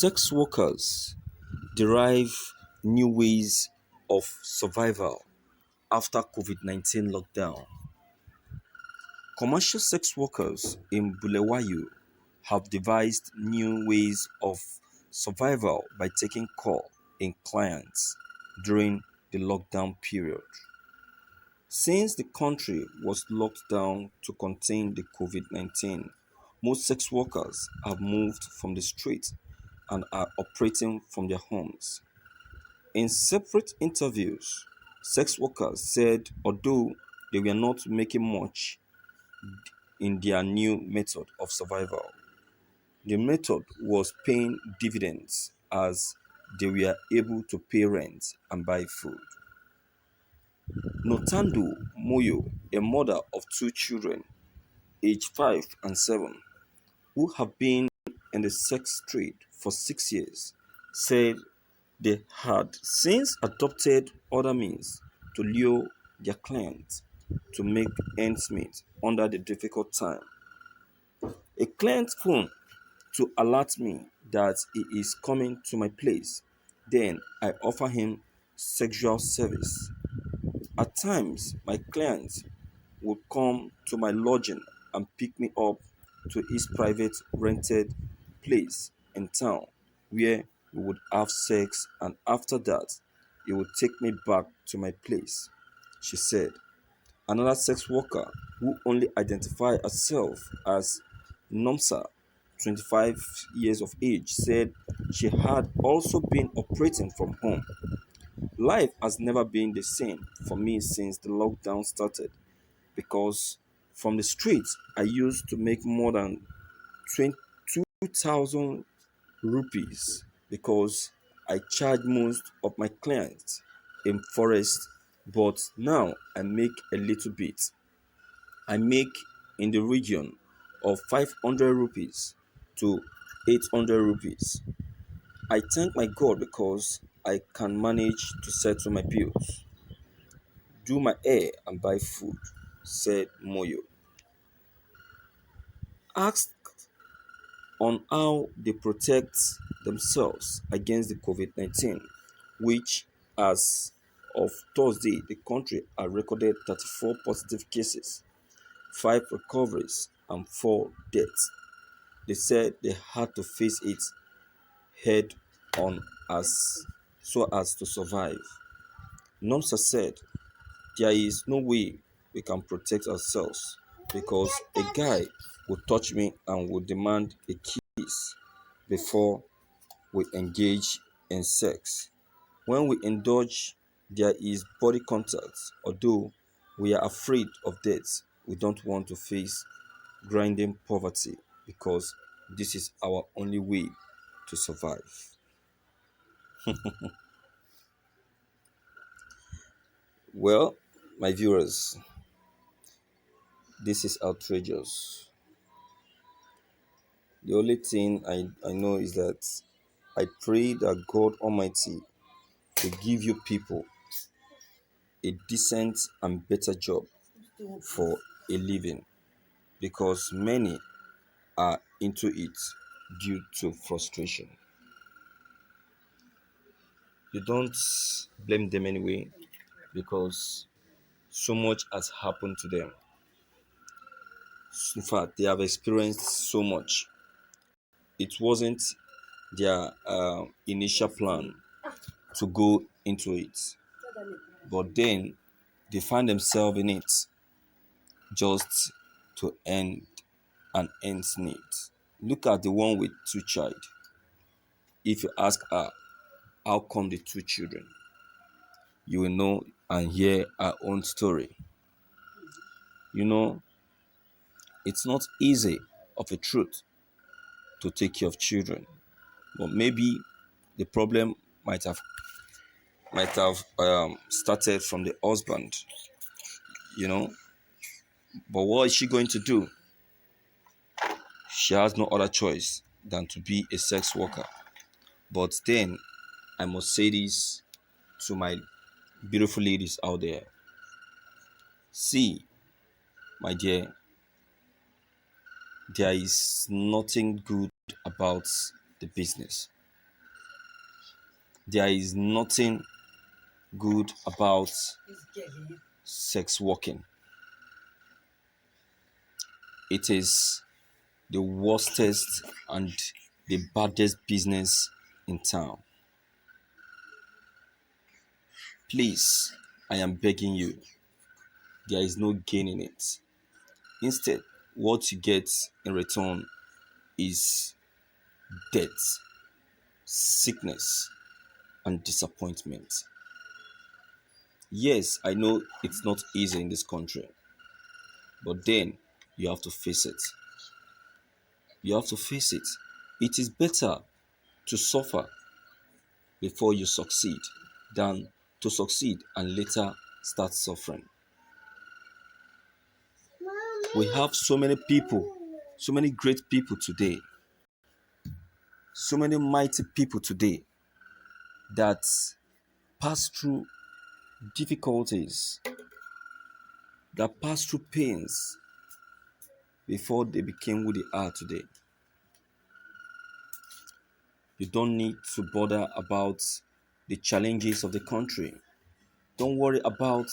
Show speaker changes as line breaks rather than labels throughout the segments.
Sex workers derive new ways of survival after COVID-19 lockdown. Commercial sex workers in Bulawayo have devised new ways of survival by taking call in clients during the lockdown period. Since the country was locked down to contain the COVID-19, most sex workers have moved from the street and are operating from their homes. In separate interviews, sex workers said although they were not making much in their new method of survival, the method was paying dividends as they were able to pay rent and buy food. Notando Moyo, a mother of two children, aged 5 and 7, who have been in the sex trade for 6 years, said they had since adopted other means to lure their clients to make ends meet under the difficult time. A client phoned to alert me that he is coming to my place. Then I offer him sexual service. At times, my clients would come to my lodging and pick me up to his private rented place in town where we would have sex, and after that, he would take me back to my place, she said. Another sex worker who only identified herself as Nomsa, 25 years of age, said she had also been operating from home. Life has never been the same for me since the lockdown started because from the streets I used to make more than 22,000 rupees because I charge most of my clients in forest, but now I make a little bit. I make in the region of 500 rupees to 800 rupees. I thank my God because I can manage to settle my bills, do my hair, and buy food, said Moyo. Asked on how they protect themselves against the COVID-19, which, as of Thursday, the country had recorded 34 positive cases, 5 recoveries, and 4 deaths. They said they had to face it head on as so as to survive. Nomsa said there is no way we can protect ourselves because a guy would touch me and would demand a kiss before we engage in sex. When we indulge, there is body contact. Although we are afraid of death, we don't want to face grinding poverty because this is our only way to survive. Well, my viewers, this is outrageous. The only thing I know is that I pray that God Almighty will give you people a decent and better job for a living because many are into it due to frustration. You don't blame them anyway because so much has happened to them. In fact, they have experienced so much. It wasn't their initial plan to go into it, but then they find themselves in it just to end an ends meet. Look at the one with two child. If you ask her how come the two children, you will know and hear her own story. You know, it's not easy of a truth to take care of children, but maybe the problem might have started from the husband, you know. But what is she going to do? She has no other choice than to be a sex worker. But then I must say this to my beautiful ladies out there. See, my dear, there is nothing good about the business. There is nothing good about sex working. It is the worstest and the baddest business in town. Please, I am begging you, there is no gain in it. Instead, what you get in return is death, sickness, and disappointment. Yes, I know it's not easy in this country, but then you have to face it. You have to face it. It is better to suffer before you succeed than to succeed and later start suffering. We have so many people, so many great people today, so many mighty people today that pass through difficulties, that pass through pains before they became who they are today. You don't need to bother about the challenges of the country. Don't worry about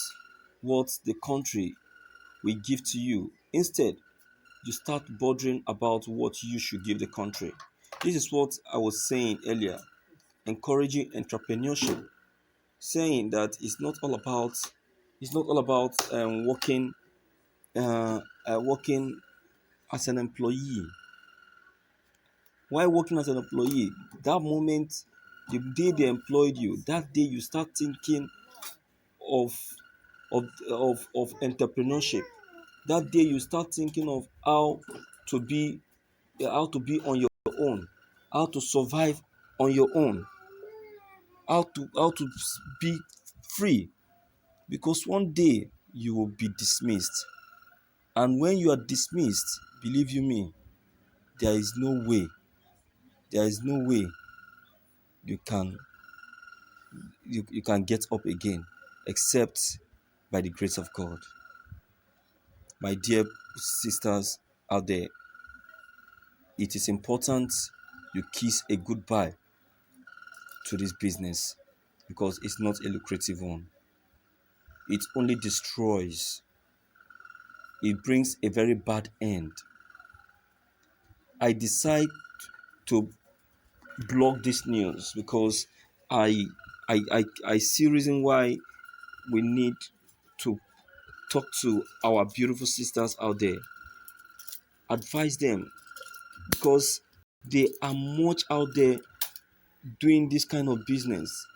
what the country will give to you. Instead, you start bothering about what you should give the country. This is what I was saying earlier, encouraging entrepreneurship, saying that it's not all about working as an employee. Why working as an employee? That moment, the day they employed you, that day you start thinking of of entrepreneurship. That day you start thinking of to be how to be on your own, how to survive on your own, how to be free. Because one day you will be dismissed, and when you are dismissed, believe you me, there is no way, there is no way you can you can get up again except by the grace of God. My dear sisters out there, it is important you kiss a goodbye to this business because it's not a lucrative one. It only destroys, it brings a very bad end. I decide to blog this news because I I see reason why we need to talk to our beautiful sisters out there, advise them because they are much out there doing this kind of business,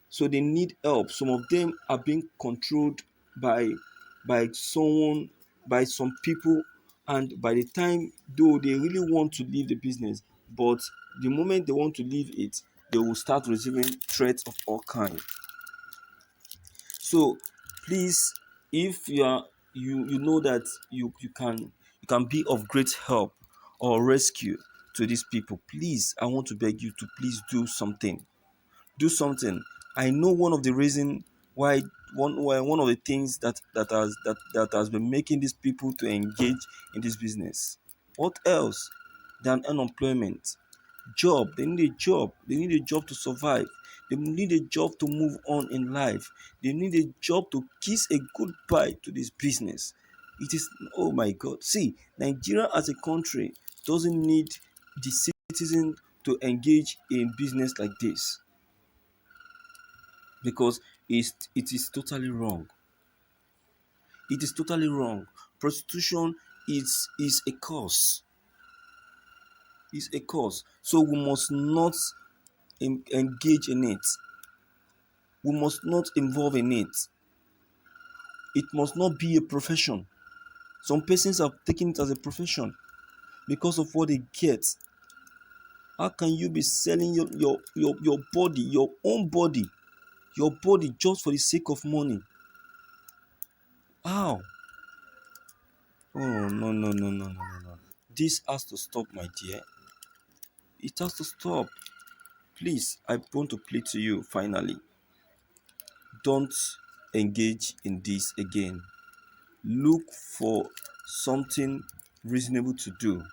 so they need help. Some of them are being controlled by someone, by some people, and by the time though they really want to leave the business, but the moment they want to leave it, they will start receiving threats of all kinds. So please, if you know that you can be of great help or rescue to these people, please, I want to beg you to please do something. Do something. I know one of the reason one of the things that has been making these people to engage in this business. What else than unemployment? Job. They need a job. They need a job to survive. They need a job to move on in life. They need a job to kiss a goodbye to this business. It is, oh my God. See, Nigeria as a country doesn't need the citizen to engage in business like this because it is totally wrong. It is totally wrong. Prostitution is a cause. Is a cause. So we must not engage in it. We must not involve in it. It must not be a profession. Some persons have taken it as a profession because of what they get. How can you be selling your body, your body just for the sake of money? How? Oh, no, no, no, no, no, no, no. This has to stop, my dear. It has to stop. Please, I want to plead to you finally. Don't engage in this again. Look for something reasonable to do.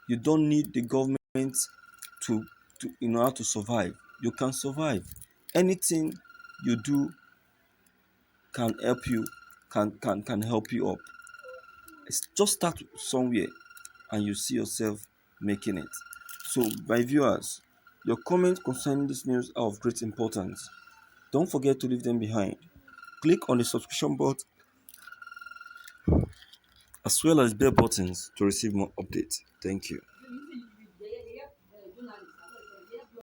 You don't need the government to in order to survive. You can survive. Anything you do can help you, can help you up. It's just start somewhere and you see yourself making it. So, my viewers, your comments concerning this news are of great importance. Don't forget to leave them behind. Click on the subscription button as well as bell buttons to receive more updates. Thank you.